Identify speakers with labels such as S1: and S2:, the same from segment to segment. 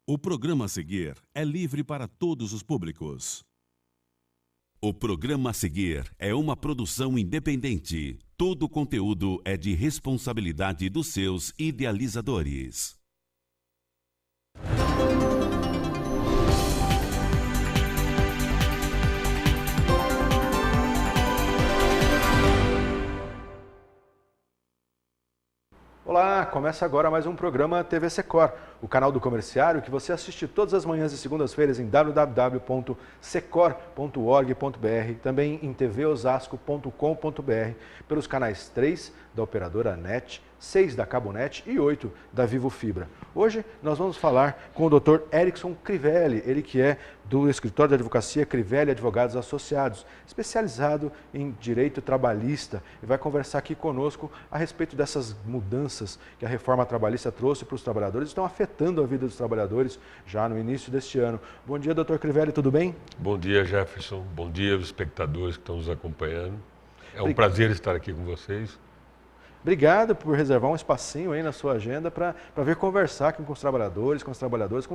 S1: O programa a seguir é livre para todos os públicos. O programa a seguir é uma produção independente. Todo o conteúdo é de responsabilidade dos seus idealizadores.
S2: Olá, começa agora mais um programa TV Secor, o canal do comerciário que você assiste todas as manhãs e segundas-feiras em www.secor.org.br, também em tvosasco.com.br, pelos canais 3 da operadora NET, 6 da Cabonet e 8 da Vivo Fibra. Hoje nós vamos falar com o Dr. Erickson Crivelli, ele que é do escritório de advocacia Crivelli Advogados Associados, especializado em direito trabalhista, e vai conversar aqui conosco a respeito dessas mudanças que a reforma trabalhista trouxe para os trabalhadores, estão afetando a vida dos trabalhadores já no início deste ano. Bom dia, Dr. Crivelli, tudo bem?
S3: Bom dia, Jefferson. Bom dia aos espectadores que estão nos acompanhando. É um prazer estar aqui com vocês.
S2: Obrigado por reservar um espacinho aí na sua agenda para vir conversar aqui com os trabalhadores, com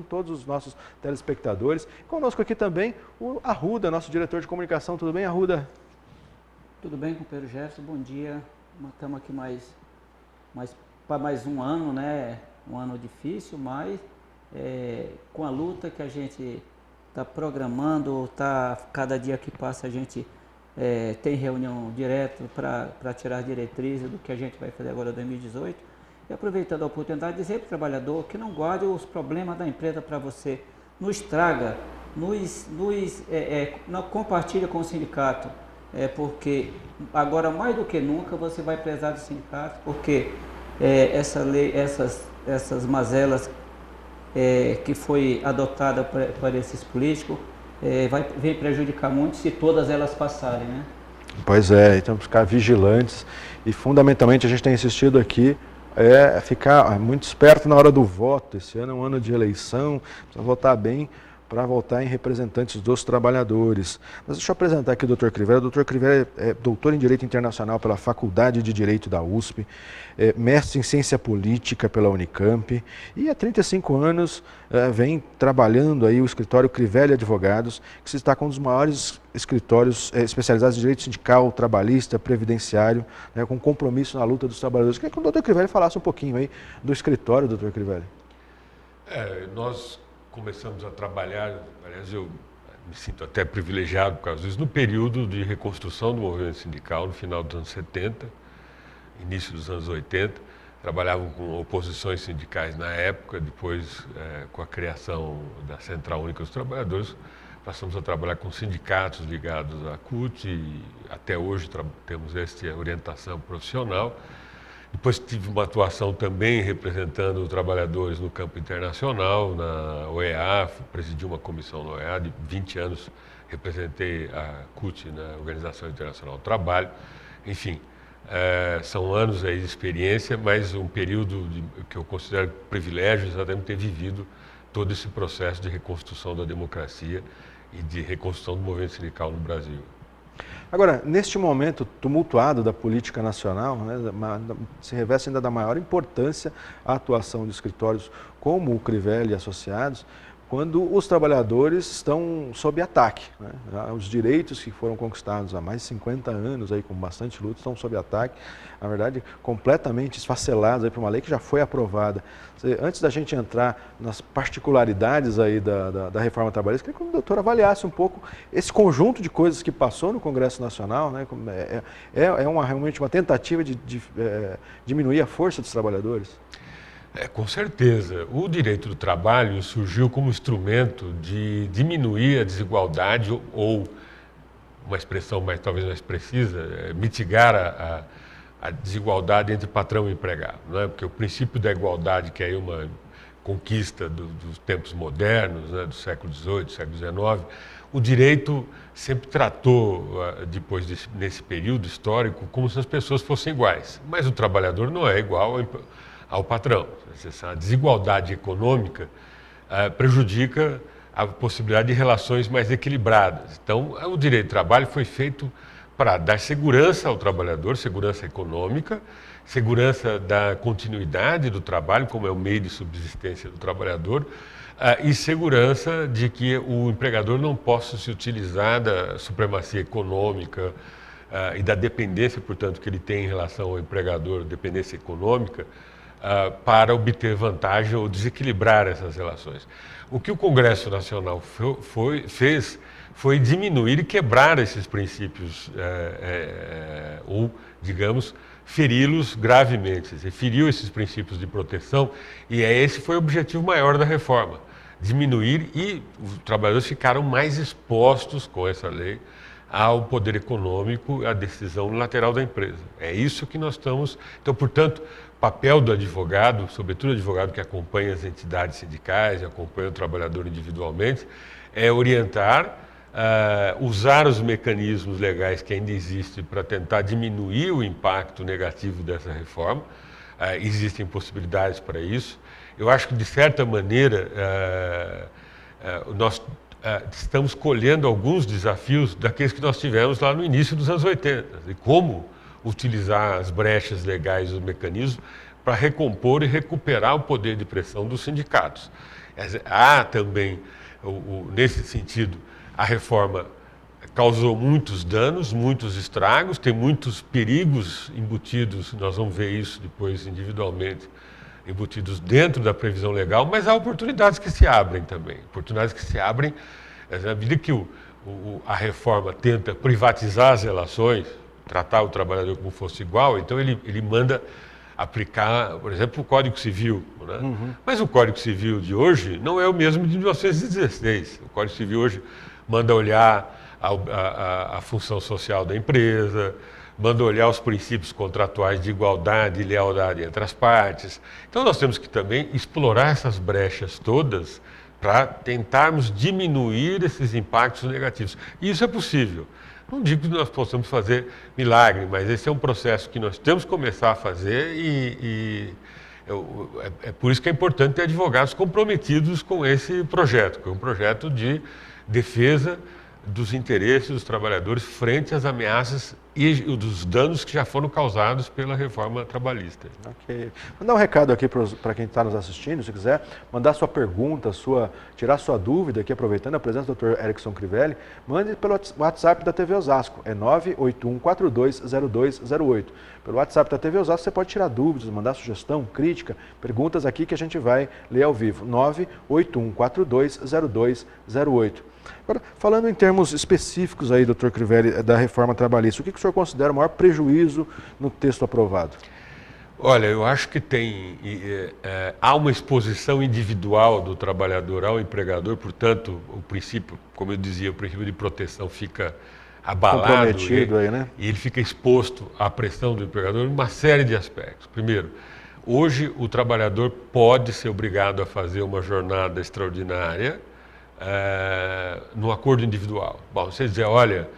S2: todos os nossos telespectadores. Conosco aqui também o Arruda, nosso diretor de comunicação. Tudo bem, Arruda?
S4: Tudo bem, companheiro Jefferson, bom dia. Estamos aqui para mais um ano, né? Um ano difícil, mas com a luta que a gente está programando, cada dia que passa a gente tem reunião direto para tirar as diretrizes do que a gente vai fazer agora em 2018. E aproveitando a oportunidade, dizer para o trabalhador que não guarde os problemas da empresa para você. Nos traga, não compartilha com o sindicato, porque agora mais do que nunca você vai prezar do sindicato, porque essa lei, essas mazelas que foi adotada por esses políticos, vem prejudicar muito se todas elas passarem, né?
S2: Pois é, então ficar vigilantes e fundamentalmente a gente tem insistido aqui ficar muito esperto na hora do voto. Esse ano é um ano de eleição, precisa votar bem para votar em representantes dos trabalhadores. Mas deixa eu apresentar aqui o Dr. Crivelli. O Dr. Crivelli é doutor em Direito Internacional pela Faculdade de Direito da USP, mestre em Ciência Política pela Unicamp e há 35 anos vem trabalhando aí o escritório Crivelli Advogados, que se destaca um dos maiores escritórios especializados em direito sindical, trabalhista, previdenciário, né, com compromisso na luta dos trabalhadores. Queria que o Dr. Crivelli falasse um pouquinho aí do escritório, Dr. Crivelli.
S3: Nós começamos a trabalhar, aliás, eu me sinto até privilegiado por causa disso, no período de reconstrução do movimento sindical, no final dos anos 70, início dos anos 80. Trabalhavam com oposições sindicais na época, depois, com a criação da Central Única dos Trabalhadores, passamos a trabalhar com sindicatos ligados à CUT e até hoje temos essa orientação profissional. Depois tive uma atuação também representando trabalhadores no campo internacional, na OEA, presidi uma comissão na OEA, de 20 anos representei a CUT, na Organização Internacional do Trabalho. Enfim, são anos aí de experiência, mas um período que eu considero privilégio exatamente ter vivido todo esse processo de reconstrução da democracia e de reconstrução do movimento sindical no Brasil.
S2: Agora, neste momento tumultuado da política nacional, né, se reveste ainda da maior importância a atuação de escritórios como o Crivelli e Associados, quando os trabalhadores estão sob ataque, né? Os direitos que foram conquistados há mais de 50 anos, aí, com bastante luta, estão sob ataque, na verdade, completamente esfacelados por uma lei que já foi aprovada. Antes da gente entrar nas particularidades aí da reforma trabalhista, queria que o doutor avaliasse um pouco esse conjunto de coisas que passou no Congresso Nacional, né? Realmente uma tentativa de diminuir a força dos trabalhadores.
S3: Com certeza. O direito do trabalho surgiu como instrumento de diminuir a desigualdade ou uma expressão talvez mais precisa, mitigar a desigualdade entre patrão e empregado, né? Porque o princípio da igualdade, que é uma conquista dos tempos modernos, né, do século XVIII, do século XIX, o direito sempre tratou, nesse período histórico, como se as pessoas fossem iguais. Mas o trabalhador não é igual ao patrão. A desigualdade econômica prejudica a possibilidade de relações mais equilibradas. Então, o direito do trabalho foi feito para dar segurança ao trabalhador, segurança econômica, segurança da continuidade do trabalho, como é o meio de subsistência do trabalhador, E segurança de que o empregador não possa se utilizar da supremacia econômica e da dependência, portanto, que ele tem em relação ao empregador, dependência econômica, para obter vantagem ou desequilibrar essas relações. O que o Congresso Nacional fez foi diminuir e quebrar esses princípios, ou, digamos, feri-los gravemente. Feriu esses princípios de proteção e esse foi o objetivo maior da reforma, diminuir, e os trabalhadores ficaram mais expostos com essa lei ao poder econômico, à decisão unilateral da empresa. É isso que nós estamos... Então, portanto, o papel do advogado, sobretudo o advogado que acompanha as entidades sindicais, acompanha o trabalhador individualmente, é orientar, usar os mecanismos legais que ainda existem para tentar diminuir o impacto negativo dessa reforma. Existem possibilidades para isso. Eu acho que, de certa maneira, nós estamos colhendo alguns desafios daqueles que nós tivemos lá no início dos anos 80, e como utilizar as brechas legais, os mecanismos, para recompor e recuperar o poder de pressão dos sindicatos. Há também, nesse sentido, a reforma causou muitos danos, muitos estragos, tem muitos perigos embutidos, nós vamos ver isso depois individualmente, embutidos dentro da previsão legal, mas há oportunidades que se abrem também. Oportunidades que se abrem, na medida que a reforma tenta privatizar as relações, tratar o trabalhador como fosse igual, então ele manda aplicar, por exemplo, o Código Civil. Né? Uhum. Mas o Código Civil de hoje não é o mesmo de 1916. O Código Civil hoje manda olhar a função social da empresa, manda olhar os princípios contratuais de igualdade e lealdade entre as partes. Então nós temos que também explorar essas brechas todas para tentarmos diminuir esses impactos negativos. E isso é possível. Não digo que nós possamos fazer milagre, mas esse é um processo que nós temos que começar a fazer é por isso que é importante ter advogados comprometidos com esse projeto, que é um projeto de defesa dos interesses dos trabalhadores frente às ameaças e dos danos que já foram causados pela reforma trabalhista.
S2: Ok. Mandar um recado aqui para quem está nos assistindo, se quiser mandar sua pergunta, tirar sua dúvida aqui, aproveitando a presença do Dr. Erickson Crivelli, mande pelo WhatsApp da TV Osasco, é 981420208. Pelo WhatsApp da TV Osasco você pode tirar dúvidas, mandar sugestão, crítica, perguntas aqui que a gente vai ler ao vivo, 981420208. Agora, falando em termos específicos aí, Dr. Crivelli, da reforma trabalhista, o que o senhor considera o maior prejuízo no texto aprovado?
S3: Olha, eu acho que há uma exposição individual do trabalhador ao empregador, portanto, o princípio, como eu dizia, o princípio de proteção fica abalado,
S2: comprometido aí, né?
S3: E ele fica exposto à pressão do empregador em uma série de aspectos. Primeiro, hoje o trabalhador pode ser obrigado a fazer uma jornada extraordinária no acordo individual. Bom, você dizer, olha,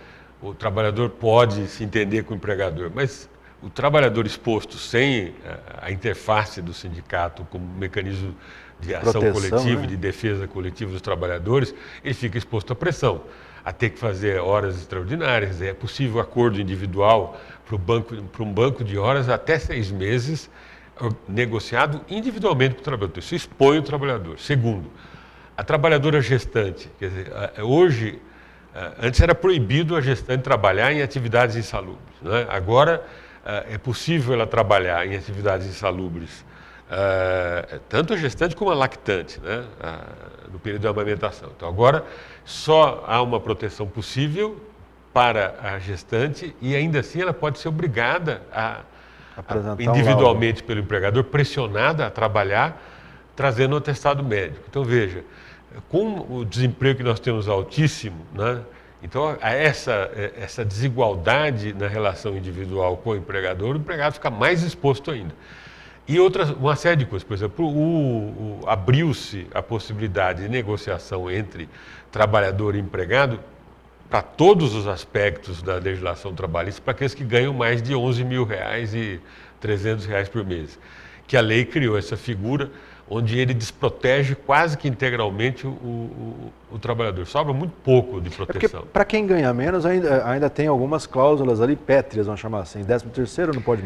S3: o trabalhador pode se entender com o empregador, mas o trabalhador exposto sem a interface do sindicato como mecanismo de ação coletiva, né? De defesa coletiva dos trabalhadores, ele fica exposto à pressão, a ter que fazer horas extraordinárias. É possível acordo individual para um banco de horas até 6 meses, negociado individualmente com o trabalhador. Isso expõe o trabalhador. Segundo, a trabalhadora gestante, quer dizer, hoje, antes era proibido a gestante trabalhar em atividades insalubres, né? Agora é possível ela trabalhar em atividades insalubres, tanto a gestante como a lactante, né? No período de amamentação. Então agora só há uma proteção possível para a gestante e ainda assim ela pode ser obrigada individualmente pelo empregador, pressionada a trabalhar, trazendo um atestado médico. Então, veja, com o desemprego que nós temos altíssimo, né? Então, essa desigualdade na relação individual com o empregador fica mais exposto ainda. E uma série de coisas. Por exemplo, abriu-se a possibilidade de negociação entre trabalhador e empregado para todos os aspectos da legislação trabalhista, para aqueles que ganham mais de R$11.300 por mês. Que a lei criou essa figura onde ele desprotege quase que integralmente o trabalhador. Sobra muito pouco de proteção.
S2: Porque para quem ganha menos ainda tem algumas cláusulas ali pétreas, vamos chamar assim. 13º não pode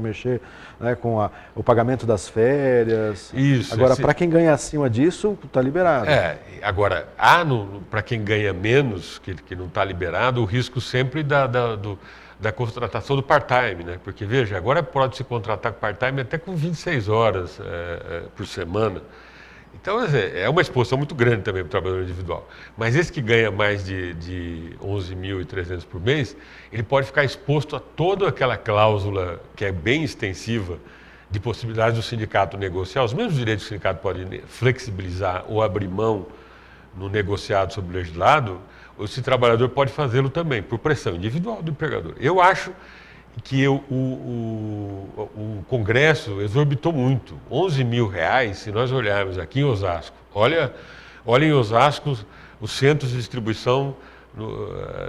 S2: mexer, né, com o pagamento das férias.
S3: Isso.
S2: Agora, para quem ganha acima disso, está liberado.
S3: Agora, para quem ganha menos, que não está liberado, o risco sempre da contratação do part-time, né? Porque, veja, agora pode-se contratar part-time até com 26 horas por semana. Então, é uma exposição muito grande também para o trabalhador individual. Mas esse que ganha mais de 11.300 por mês, ele pode ficar exposto a toda aquela cláusula que é bem extensiva de possibilidades do sindicato negociar. Os mesmos direitos que o sindicato pode flexibilizar ou abrir mão no negociado sobre o legislado, esse trabalhador pode fazê-lo também, por pressão individual do empregador. Eu acho que o Congresso exorbitou muito. R$11.000, se nós olharmos aqui em Osasco, olha em Osasco os centros de distribuição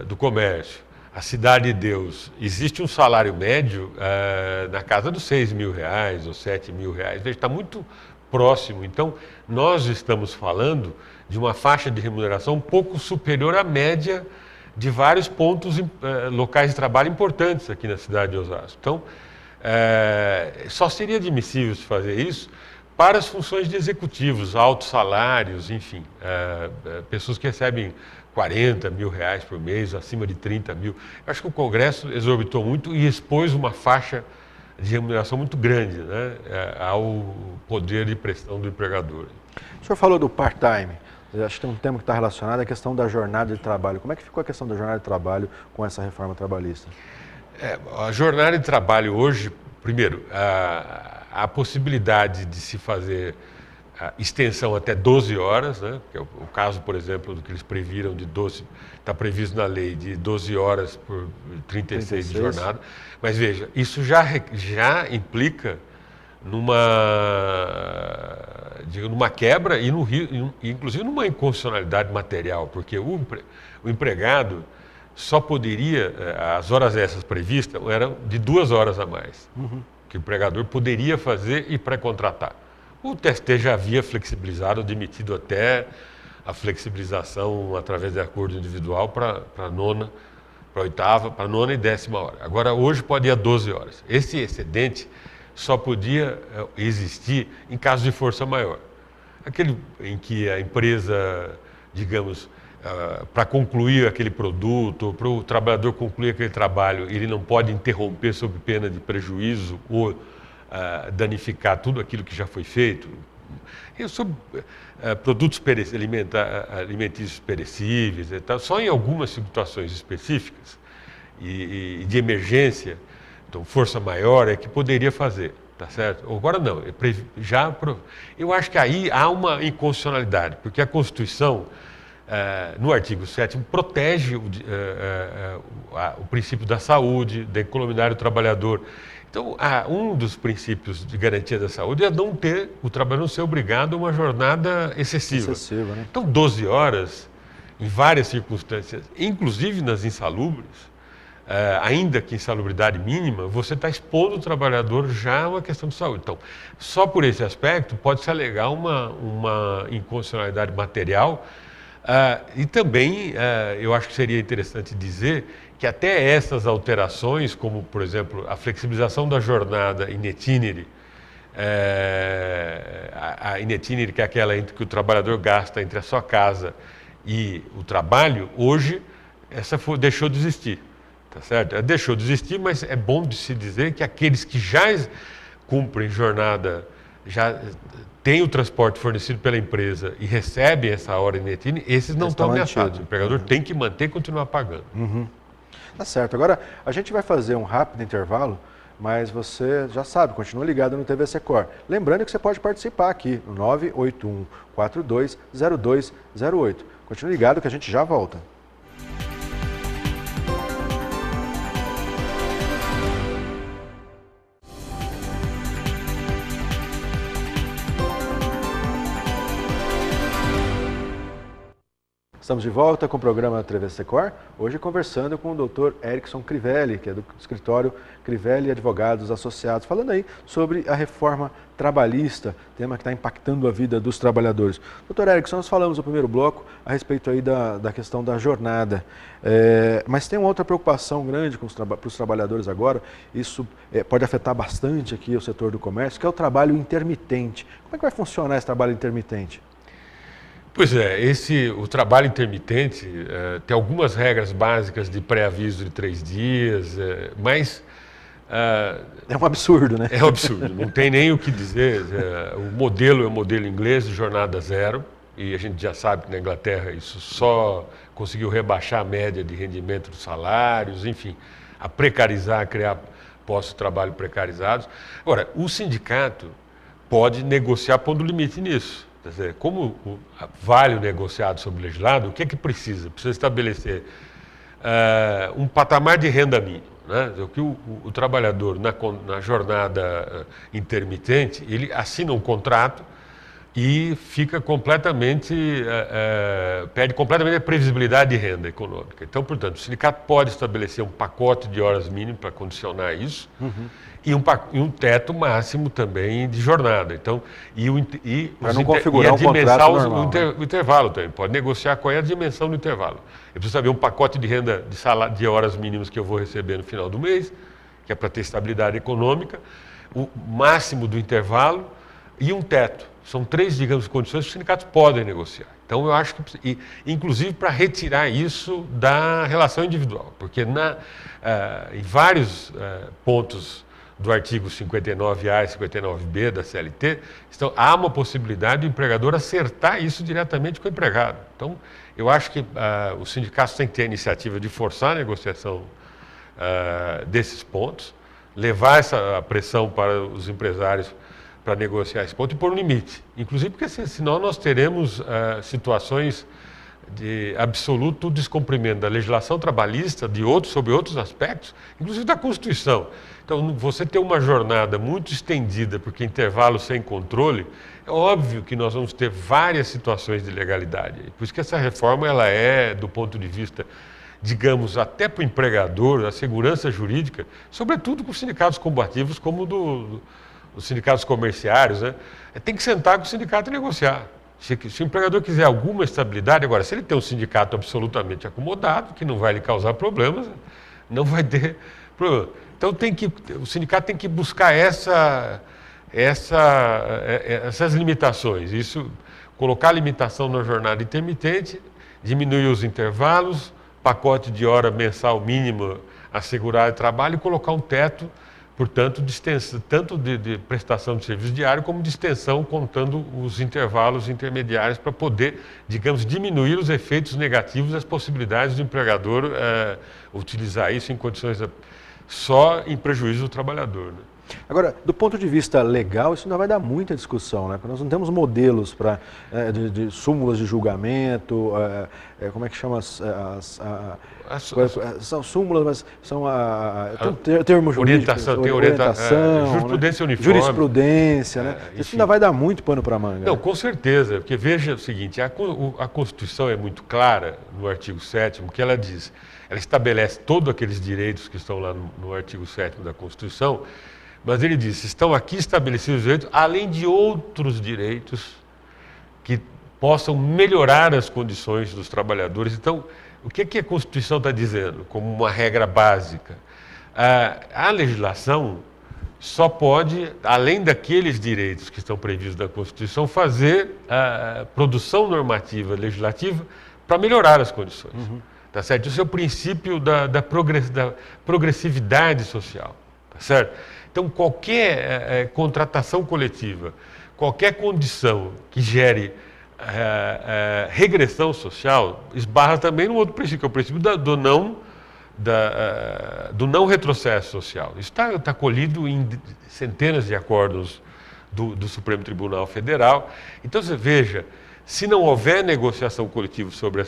S3: do comércio, a Cidade de Deus, existe um salário médio na casa dos R$6.000 ou R$7.000. Veja, está muito próximo. Então, nós estamos falando de uma faixa de remuneração um pouco superior à média de vários pontos locais de trabalho importantes aqui na cidade de Osasco. Então, só seria admissível se fazer isso para as funções de executivos, altos salários, enfim, pessoas que recebem R$40.000 por mês, acima de 30.000. Eu acho que o Congresso exorbitou muito e expôs uma faixa de remuneração muito grande, né, ao poder de pressão do empregador.
S2: O senhor falou do part-time. Acho que tem um tema que está relacionado à questão da jornada de trabalho. Como é que ficou a questão da jornada de trabalho com essa reforma trabalhista?
S3: A jornada de trabalho hoje, primeiro, a possibilidade de se fazer extensão até 12 horas, né? Que é o caso, por exemplo, do que eles previram de 12, está previsto na lei de 12 horas por 36 de jornada. Mas veja, isso já implica numa quebra e inclusive numa inconstitucionalidade material, porque o empregado só poderia, as horas extras previstas eram de 2 horas a mais, que o empregador poderia fazer e pré-contratar. O TST já havia flexibilizado, admitido até a flexibilização através de acordo individual para a nona, para a oitava, para a nona e 10ª hora. Agora, hoje pode ir a 12 horas. Esse excedente só podia existir em caso de força maior. Aquele em que a empresa, digamos, para concluir aquele produto, para o trabalhador concluir aquele trabalho, ele não pode interromper sob pena de prejuízo ou danificar tudo aquilo que já foi feito. E sobre produtos alimentícios perecíveis e tal, só em algumas situações específicas e de emergência, então força maior é que poderia fazer, tá certo? Agora não, eu acho que aí há uma inconstitucionalidade, porque a Constituição, no artigo 7º, protege o princípio da saúde, da economia do trabalhador. Então, um dos princípios de garantia da saúde é o trabalhador não ser obrigado a uma jornada excessiva.
S2: Né?
S3: Então, 12 horas, em várias circunstâncias, inclusive nas insalubres, ainda que insalubridade mínima, você está expondo o trabalhador já a uma questão de saúde. Então, só por esse aspecto pode-se alegar uma inconstitucionalidade material e também eu acho que seria interessante dizer que até essas alterações, como, por exemplo, a flexibilização da jornada in itinere, a in itinere, que é aquela entre que o trabalhador gasta entre a sua casa e o trabalho, hoje deixou de existir. Tá certo? Deixou de existir, mas é bom de se dizer que aqueles que já cumprem jornada, já têm o transporte fornecido pela empresa e recebem essa hora in itinere, esses não estão ameaçados. O empregador tem que manter e continuar pagando.
S2: Tá certo. Agora, a gente vai fazer um rápido intervalo, mas você já sabe, continua ligado no TV Secor. Lembrando que você pode participar aqui no 981-420208. Continue ligado que a gente já volta. Estamos de volta com o programa Travessecor, hoje conversando com o Dr. Erickson Crivelli, que é do escritório Crivelli Advogados Associados, falando aí sobre a reforma trabalhista, tema que está impactando a vida dos trabalhadores. Dr. Erickson, nós falamos no primeiro bloco a respeito aí da questão da jornada, mas tem uma outra preocupação grande para os trabalhadores agora, isso pode afetar bastante aqui o setor do comércio, que é o trabalho intermitente. Como é que vai funcionar esse trabalho intermitente?
S3: Pois é, o trabalho intermitente tem algumas regras básicas de pré-aviso de 3 dias, mas...
S2: é um absurdo, né?
S3: É um absurdo, não tem nem o que dizer. O modelo é o modelo inglês de jornada zero, e a gente já sabe que na Inglaterra isso só conseguiu rebaixar a média de rendimento dos salários, enfim, a precarizar, criar postos de trabalho precarizados. Agora, o sindicato pode negociar pondo limite nisso. Quer dizer, como vale o negociado sobre o legislado, o que é que precisa? Precisa estabelecer um patamar de renda mínimo, né? O que o trabalhador na jornada intermitente, ele assina um contrato e fica completamente, perde completamente a previsibilidade de renda econômica. Então, portanto, o sindicato pode estabelecer um pacote de horas mínimas para condicionar isso, e um teto máximo também de jornada. Então,
S2: para não configurar um contrato normal,
S3: o intervalo também. Pode negociar qual é a dimensão do intervalo. Eu preciso saber um pacote de renda de horas mínimas que eu vou receber no final do mês, que é para ter estabilidade econômica, o máximo do intervalo e um teto. São 3, digamos, condições que os sindicatos podem negociar. Então, eu acho que, inclusive, para retirar isso da relação individual, porque em vários pontos do artigo 59A e 59B da CLT, há uma possibilidade do empregador acertar isso diretamente com o empregado. Então, eu acho que os sindicatos têm que ter a iniciativa de forçar a negociação desses pontos, levar essa pressão para os empresários para negociar esse ponto e pôr um limite. Inclusive porque senão nós teremos situações de absoluto descumprimento da legislação trabalhista, sobre outros aspectos, inclusive da Constituição. Então, você ter uma jornada muito estendida, porque intervalo sem controle, é óbvio que nós vamos ter várias situações de ilegalidade. Por isso que essa reforma, ela é, do ponto de vista, digamos, até para o empregador, a segurança jurídica, sobretudo com os sindicatos combativos, como os sindicatos comerciários, né? Tem que sentar com o sindicato e negociar. Se o empregador quiser alguma estabilidade, agora, se ele tem um sindicato absolutamente acomodado, que não vai lhe causar problemas, não vai ter problema. Então, o sindicato tem que buscar essas limitações. Isso, colocar limitação na jornada intermitente, diminuir os intervalos, pacote de hora mensal mínima assegurado de trabalho e colocar um teto, portanto, de extensão, tanto de prestação de serviço diário, como de extensão, contando os intervalos intermediários para poder, digamos, diminuir os efeitos negativos e as possibilidades do empregador utilizar isso em condições só em prejuízo do trabalhor, né?
S2: Agora, do ponto de vista legal, isso ainda vai dar muita discussão, né? Porque nós não temos modelos de súmulas de julgamento, como é que chama são súmulas, mas são tem um termo jurídico, orientação,
S3: jurisprudência uniforme.
S2: Jurisprudência, né? Isso ainda vai dar muito pano para manga.
S3: Não, com certeza, porque veja o seguinte, a Constituição é muito clara no artigo 7º, que ela diz, ela estabelece todos aqueles direitos que estão lá no artigo 7º da Constituição, mas ele diz, estão aqui estabelecidos os direitos, além de outros direitos que possam melhorar as condições dos trabalhadores. Então, o que a Constituição está dizendo como uma regra básica? A legislação só pode, além daqueles direitos que estão previstos na Constituição, fazer a produção normativa legislativa para melhorar as condições. Tá certo? Esse é o princípio da progressividade social. Tá certo? Então, qualquer contratação coletiva, qualquer condição que gere regressão social, esbarra também no outro princípio, que é o princípio do não retrocesso social. Isso está colhido em centenas de acordos do Supremo Tribunal Federal. Então, você veja, se não houver negociação coletiva sobre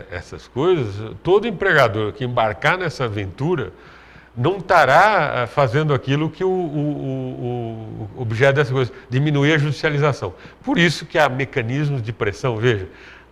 S3: essas coisas, todo empregador que embarcar nessa aventura não estará fazendo aquilo que o objeto dessa coisa, diminuir a judicialização. Por isso que há mecanismos de pressão, veja,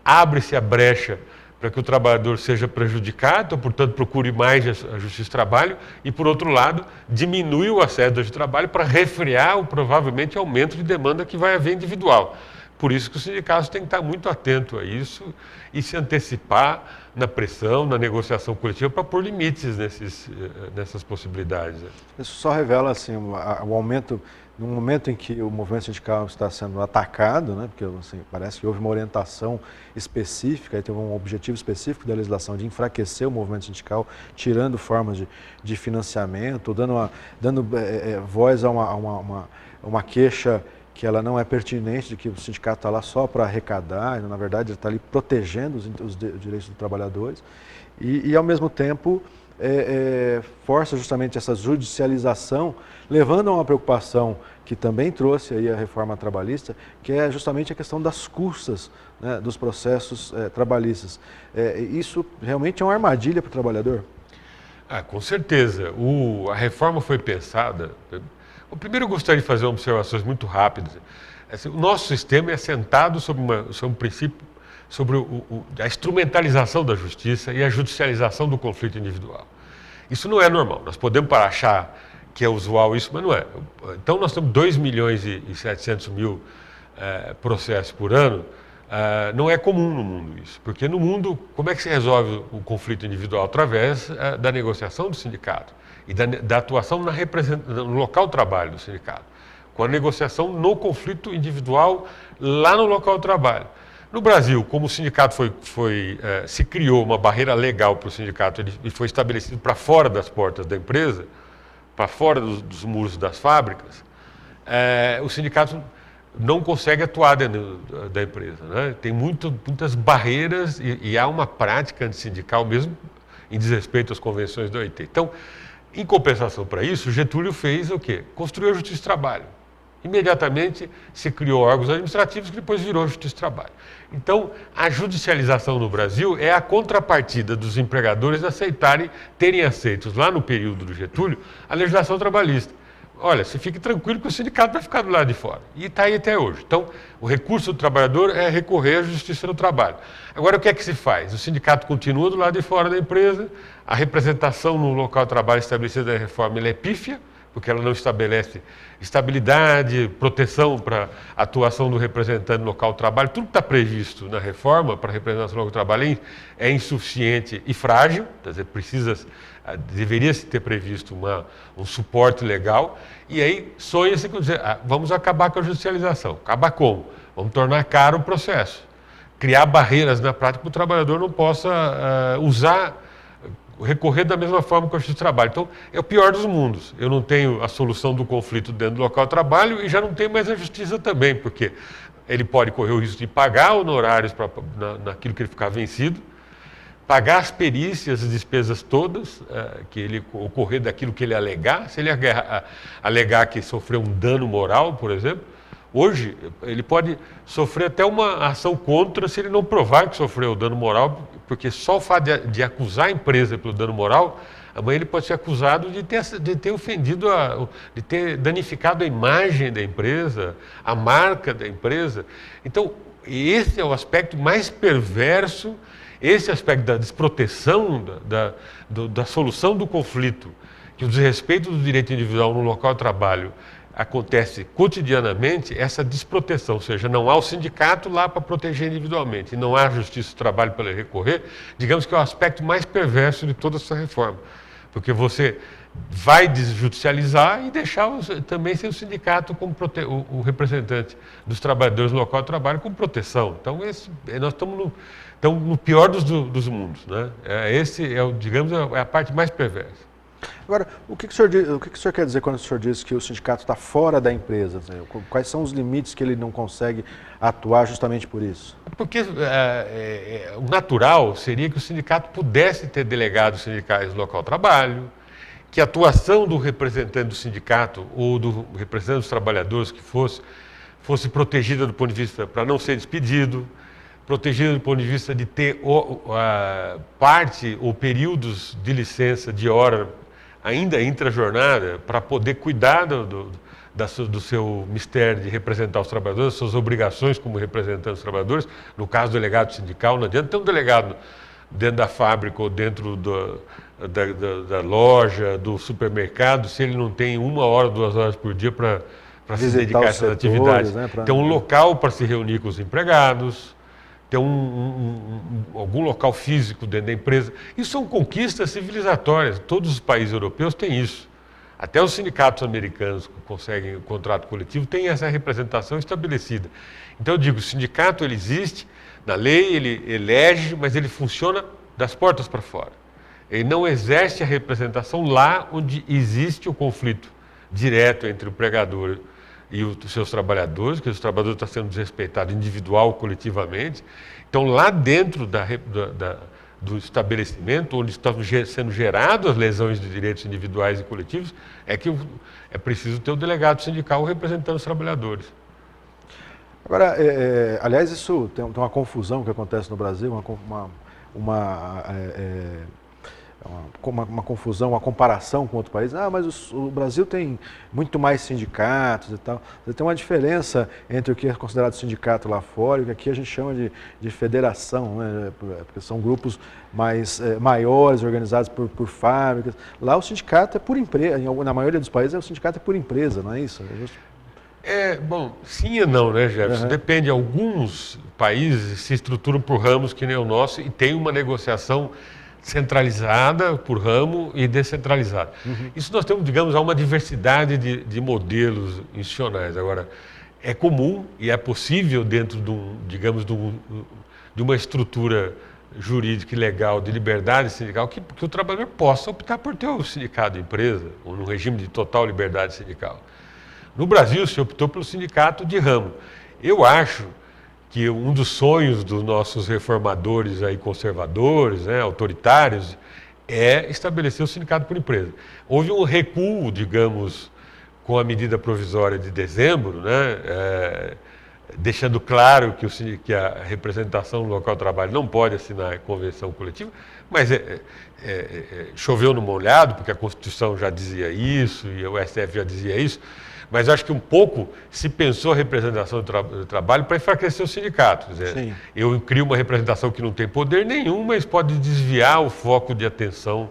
S3: abre-se a brecha para que o trabalhador seja prejudicado, então, portanto, procure mais a Justiça do Trabalho, e, por outro lado, diminui o acesso ao trabalho para refrear o provavelmente aumento de demanda que vai haver individual. Por isso que os sindicatos têm que estar muito atentos a isso e se antecipar na pressão, na negociação coletiva, para pôr limites nessas possibilidades.
S2: Isso só revela assim, o aumento, no momento em que o movimento sindical está sendo atacado, né, porque assim, parece que houve uma orientação específica, e teve um objetivo específico da legislação de enfraquecer o movimento sindical, tirando formas de financiamento, dando voz a uma queixa que ela não é pertinente, de que o sindicato está lá só para arrecadar, na verdade ele está ali protegendo os direitos dos trabalhadores, e ao mesmo tempo força justamente essa judicialização, levando a uma preocupação que também trouxe aí a reforma trabalhista, que é justamente a questão das custas, né, dos processos trabalhistas. Isso realmente é uma armadilha para o trabalhador?
S3: Com certeza. A reforma foi pensada... Primeiro eu gostaria de fazer observações muito rápidas. Assim, o nosso sistema é assentado sobre um princípio, sobre a instrumentalização da justiça e a judicialização do conflito individual. Isso não é normal. Nós podemos achar que é usual isso, mas não é. Então nós temos 2.700.000 processos por ano. Não é comum no mundo isso, porque no mundo, como é que se resolve o conflito individual? Através da negociação do sindicato e da atuação no local de trabalho do sindicato, com a negociação no conflito individual lá no local de trabalho. No Brasil, como o sindicato se criou uma barreira legal para o sindicato, ele foi estabelecido para fora das portas da empresa, para fora dos muros das fábricas, o sindicato não consegue atuar dentro da empresa, né? Tem muitas barreiras e há uma prática antissindical mesmo em desrespeito às convenções da OIT. Então, em compensação para isso, Getúlio fez o quê? Construiu a Justiça do Trabalho. Imediatamente se criou órgãos administrativos que depois virou a Justiça do Trabalho. Então, a judicialização no Brasil é a contrapartida dos empregadores terem aceitos lá no período do Getúlio a legislação trabalhista. Olha, você fique tranquilo que o sindicato vai ficar do lado de fora. E está aí até hoje. Então, o recurso do trabalhador é recorrer à Justiça do Trabalho. Agora, o que é que se faz? O sindicato continua do lado de fora da empresa, a representação no local de trabalho estabelecida na reforma ela é pífia, porque ela não estabelece estabilidade, proteção para a atuação do representante no local de trabalho. Tudo que está previsto na reforma para a representação no local de trabalho é insuficiente e frágil, quer dizer, deveria-se ter previsto um suporte legal, e aí sonha-se com dizer, vamos acabar com a judicialização. Acabar como? Vamos tornar caro o processo. Criar barreiras na prática para o trabalhador não possa recorrer da mesma forma que a Justiça do Trabalho. Então, é o pior dos mundos. Eu não tenho a solução do conflito dentro do local de trabalho e já não tenho mais a justiça também, porque ele pode correr o risco de pagar honorários naquilo que ele ficar vencido, pagar as perícias, as despesas todas, que ele ocorrer daquilo que ele alegar. Se ele alegar que sofreu um dano moral, por exemplo, hoje ele pode sofrer até uma ação contra se ele não provar que sofreu dano moral, porque só o fato de acusar a empresa pelo dano moral, amanhã ele pode ser acusado de ter ofendido, de ter danificado a imagem da empresa, a marca da empresa. Então, esse é o aspecto mais perverso. Esse aspecto da desproteção, da solução do conflito, que o desrespeito do direito individual no local de trabalho acontece cotidianamente, essa desproteção, ou seja, não há o sindicato lá para proteger individualmente, e não há justiça do trabalho para ele recorrer, digamos que é o aspecto mais perverso de toda essa reforma. Porque você vai desjudicializar e deixar também ser o sindicato como o representante dos trabalhadores no local de trabalho com proteção. Então, nós estamos no pior dos mundos, né? Esse digamos, é a parte mais perversa.
S2: Agora, o que o senhor quer dizer quando o senhor diz que o sindicato está fora da empresa? Quais são os limites que ele não consegue atuar justamente por isso?
S3: Porque o natural seria que o sindicato pudesse ter delegados sindicais no local de trabalho, que a atuação do representante do sindicato ou do representante dos trabalhadores que fosse protegida do ponto de vista para não ser despedido, protegida do ponto de vista de ter parte ou períodos de licença de hora ainda intra-jornada para poder cuidar do seu mistério de representar os trabalhadores, das suas obrigações como representante dos trabalhadores. No caso do delegado sindical, não adianta ter um delegado dentro da fábrica ou dentro da loja, do supermercado, se ele não tem 1 hora, 2 horas por dia para se dedicar a essas atividades.
S2: Né,
S3: Ter um local para se reunir com os empregados, ter algum local físico dentro da empresa. Isso são conquistas civilizatórias. Todos os países europeus têm isso. Até os sindicatos americanos que conseguem o contrato coletivo têm essa representação estabelecida. Então eu digo, o sindicato ele existe, na lei ele elege, mas ele funciona das portas para fora. Ele não exerce a representação lá onde existe o conflito direto entre o empregador e os seus trabalhadores, que os trabalhadores estão sendo desrespeitados individual ou coletivamente. Então, lá dentro do estabelecimento, onde estão sendo geradas as lesões de direitos individuais e coletivos, é que é preciso ter o delegado sindical representando os trabalhadores.
S2: Agora, aliás, isso tem uma confusão que acontece no Brasil, uma confusão, uma comparação com outro país. Mas o Brasil tem muito mais sindicatos e tal. Tem uma diferença entre o que é considerado sindicato lá fora e o que aqui a gente chama de federação, né? Porque são grupos maiores, organizados por fábricas. Lá o sindicato é por empresa, na maioria dos países o sindicato é por empresa, não é isso?
S3: Bom, sim e não, né, Jefferson?
S2: Uhum.
S3: Depende. Alguns países se estruturam por ramos que nem o nosso e tem uma negociação centralizada por ramo e descentralizada. Uhum. Isso nós temos, digamos, uma diversidade de modelos institucionais. Agora, é comum e é possível dentro de uma estrutura jurídica e legal de liberdade sindical que o trabalhador possa optar por ter o sindicato de empresa ou no regime de total liberdade sindical. No Brasil, se optou pelo sindicato de ramo. Eu acho que um dos sonhos dos nossos reformadores aí, conservadores, né, autoritários, é estabelecer o sindicato por empresa. Houve um recuo, digamos, com a medida provisória de dezembro, né, deixando claro que a representação no local de trabalho não pode assinar convenção coletiva, mas choveu no molhado, porque a Constituição já dizia isso e o STF já dizia isso. Mas acho que um pouco se pensou a representação do trabalho para enfraquecer o sindicato. Quer dizer, eu crio uma representação que não tem poder nenhum, mas pode desviar o foco de atenção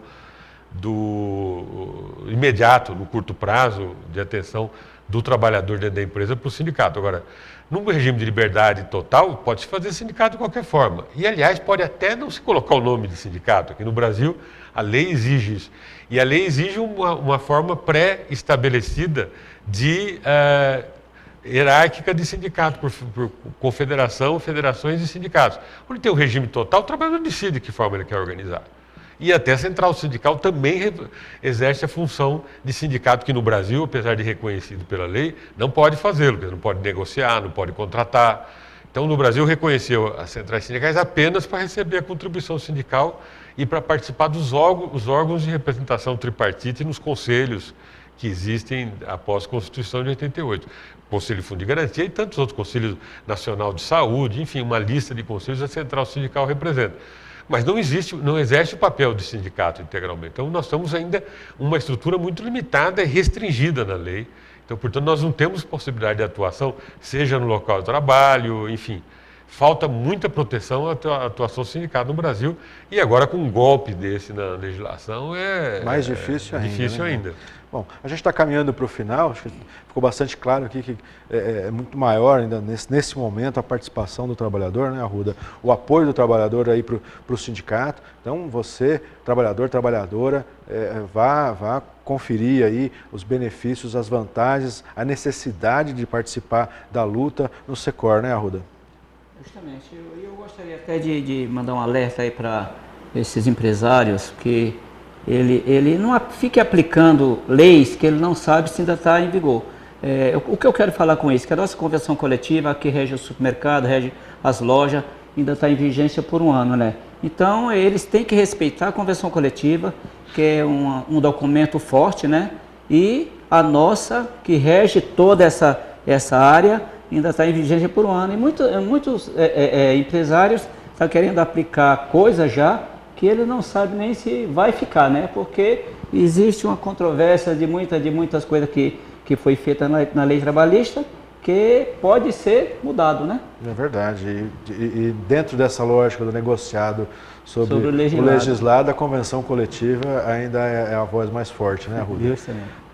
S3: do imediato, no curto prazo, de atenção do trabalhador dentro da empresa para o sindicato. Agora, num regime de liberdade total, pode-se fazer sindicato de qualquer forma. E, aliás, pode até não se colocar o nome de sindicato. Aqui no Brasil, a lei exige isso. E a lei exige uma forma pré-estabelecida hierárquica de sindicato, por confederação, federações e sindicatos. Onde tem o regime total, o trabalhador decide de que forma ele quer organizar. E até a central sindical também exerce a função de sindicato, que no Brasil, apesar de reconhecido pela lei, não pode fazê-lo, porque não pode negociar, não pode contratar. Então, no Brasil, reconheceu as centrais sindicais apenas para receber a contribuição sindical e para participar dos órgãos de representação tripartite nos conselhos que existem após a Constituição de 88. Conselho de Fundo de Garantia e tantos outros, Conselho Nacional de Saúde, enfim, uma lista de conselhos a central sindical representa. Mas não exerce o papel de sindicato integralmente. Então, nós estamos ainda uma estrutura muito limitada e restringida na lei. Então, portanto, nós não temos possibilidade de atuação, seja no local de trabalho, enfim. Falta muita proteção à atuação sindical no Brasil. E agora, com um golpe desse na legislação,
S2: mais difícil ainda.
S3: Difícil ainda.
S2: Bom, a gente está caminhando para o final, acho que ficou bastante claro aqui que é muito maior ainda nesse momento a participação do trabalhador, né, Arruda? O apoio do trabalhador aí para o sindicato. Então, você, trabalhador, trabalhadora, vá conferir aí os benefícios, as vantagens, a necessidade de participar da luta no Secor, né, Arruda?
S4: Justamente. Eu gostaria até de mandar um alerta aí para esses empresários que ele não fique aplicando leis que ele não sabe se ainda está em vigor. O que eu quero falar com isso? Que a nossa convenção coletiva, que rege o supermercado, rege as lojas, ainda está em vigência por 1 ano, né? Então, eles têm que respeitar a convenção coletiva, que é um documento forte, né? E a nossa, que rege toda essa área, ainda está em vigência por 1 ano. E muitos empresários estão querendo aplicar coisas já que ele não sabe nem se vai ficar, né? Porque existe uma controvérsia de muitas coisas que foi feita na lei trabalhista que pode ser mudado, né?
S2: É verdade. E dentro dessa lógica do negociado sobre o legislado, a convenção coletiva ainda é a voz mais forte, né, Arruda?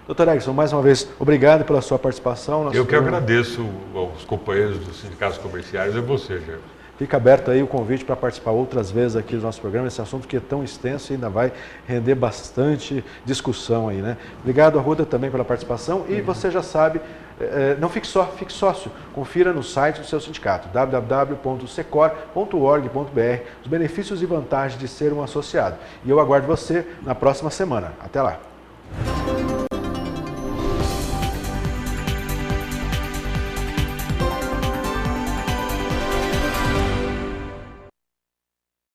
S2: Doutor Egson, mais uma vez, obrigado pela sua participação.
S3: Eu que agradeço aos companheiros dos sindicatos comerciais e a você, Jefferson.
S2: Fica aberto aí o convite para participar outras vezes aqui do nosso programa, esse assunto que é tão extenso e ainda vai render bastante discussão aí, né? Obrigado, Arruda, também pela participação e você já sabe, não fique só, fique sócio. Confira no site do seu sindicato, www.secor.org.br, os benefícios e vantagens de ser um associado. E eu aguardo você na próxima semana. Até lá!